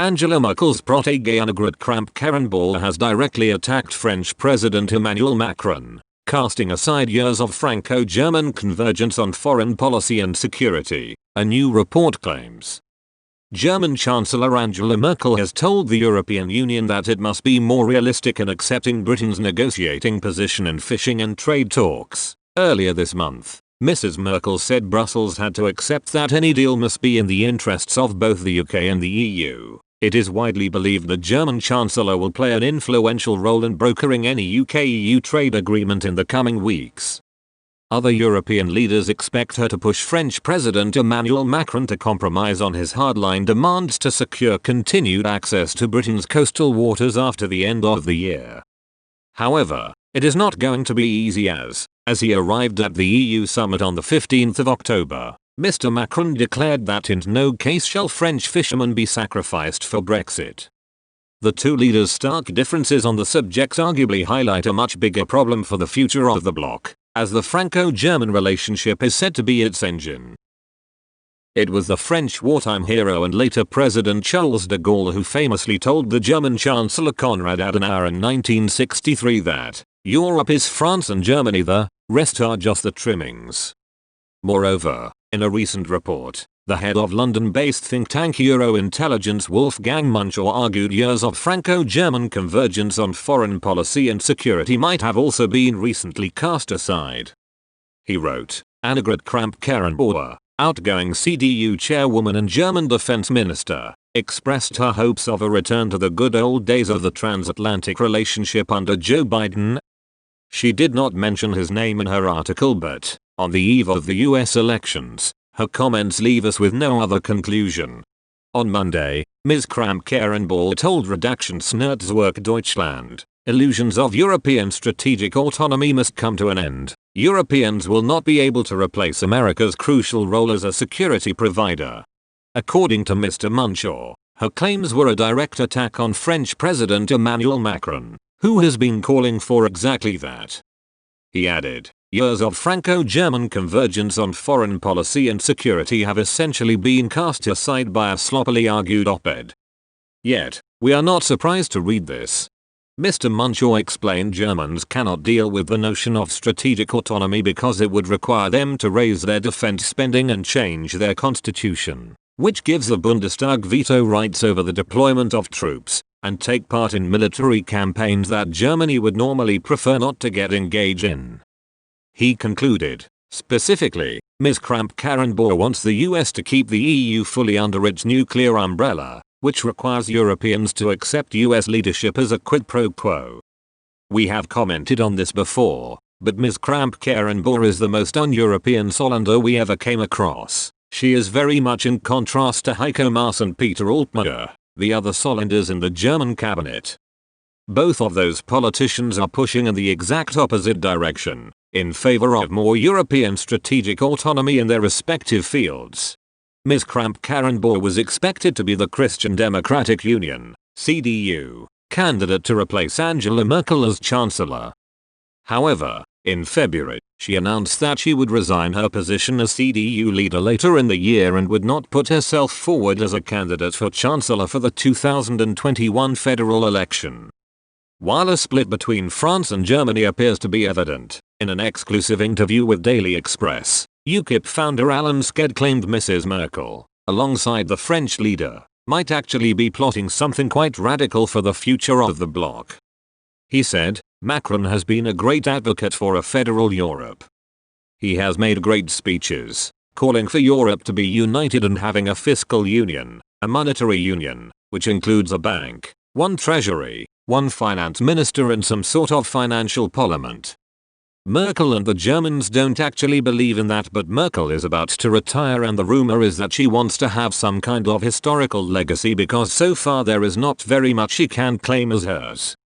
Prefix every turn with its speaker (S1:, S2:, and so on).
S1: Angela Merkel's protégé Annegret Kramp-Karrenbauer has directly attacked French President Emmanuel Macron, casting aside years of Franco-German convergence on foreign policy and security, a new report claims. German Chancellor Angela Merkel has told the European Union that it must be more realistic in accepting Britain's negotiating position in fishing and trade talks. Earlier this month, Mrs. Merkel said Brussels had to accept that any deal must be in the interests of both the UK and the EU. It is widely believed the German Chancellor will play an influential role in brokering any UK-EU trade agreement in the coming weeks. Other European leaders expect her to push French President Emmanuel Macron to compromise on his hardline demands to secure continued access to Britain's coastal waters after the end of the year. However, it is not going to be easy as he arrived at the EU summit on the 15th of October. Mr. Macron declared that in no case shall French fishermen be sacrificed for Brexit. The two leaders' stark differences on the subject arguably highlight a much bigger problem for the future of the bloc, as the Franco-German relationship is said to be its engine. It was the French wartime hero and later President Charles de Gaulle who famously told the German Chancellor Konrad Adenauer in 1963 that Europe is France and Germany, the rest are just the trimmings. Moreover, in a recent report, the head of London-based think tank Euro-Intelligence Wolfgang Muncher argued years of Franco-German convergence on foreign policy and security might have also been recently cast aside. He wrote, Annegret Kramp-Karrenbauer, outgoing CDU chairwoman and German defense minister, expressed her hopes of a return to the good old days of the transatlantic relationship under Joe Biden. She did not mention his name in her article, but, on the eve of the US elections, her comments leave us with no other conclusion. On Monday, Ms. Kramp-Karrenbauer told redaction Snurtzwerk Deutschland, illusions of European strategic autonomy must come to an end. Europeans will not be able to replace America's crucial role as a security provider. According to Mr. Muncher, her claims were a direct attack on French President Emmanuel Macron, who has been calling for exactly that. He added, years of Franco-German convergence on foreign policy and security have essentially been cast aside by a sloppily argued op-ed. Yet, we are not surprised to read this. Mr. Muncher explained Germans cannot deal with the notion of strategic autonomy because it would require them to raise their defense spending and change their constitution, which gives the Bundestag veto rights over the deployment of troops, and take part in military campaigns that Germany would normally prefer not to get engaged in. He concluded, specifically, Ms. Kramp-Karrenbauer wants the US to keep the EU fully under its nuclear umbrella, which requires Europeans to accept US leadership as a quid pro quo. We have commented on this before, but Ms. Kramp-Karrenbauer is the most un-European Solander we ever came across. She is very much in contrast to Heiko Maas and Peter Altmaier, the other Solanders in the German cabinet. Both of those politicians are pushing in the exact opposite direction, in favor of more European strategic autonomy in their respective fields. Ms. Kramp-Karrenbauer was expected to be the Christian Democratic Union, CDU, candidate to replace Angela Merkel as Chancellor. However, in February, she announced that she would resign her position as CDU leader later in the year and would not put herself forward as a candidate for Chancellor for the 2021 federal election. While a split between France and Germany appears to be evident, in an exclusive interview with Daily Express, UKIP founder Alan Sked claimed Mrs. Merkel, alongside the French leader, might actually be plotting something quite radical for the future of the bloc. He said, Macron has been a great advocate for a federal Europe. He has made great speeches, calling for Europe to be united and having a fiscal union, a monetary union, which includes a bank, one treasury, one finance minister and some sort of financial parliament. Merkel and the Germans don't actually believe in that, but Merkel is about to retire and the rumor is that she wants to have some kind of historical legacy because so far there is not very much she can claim as hers.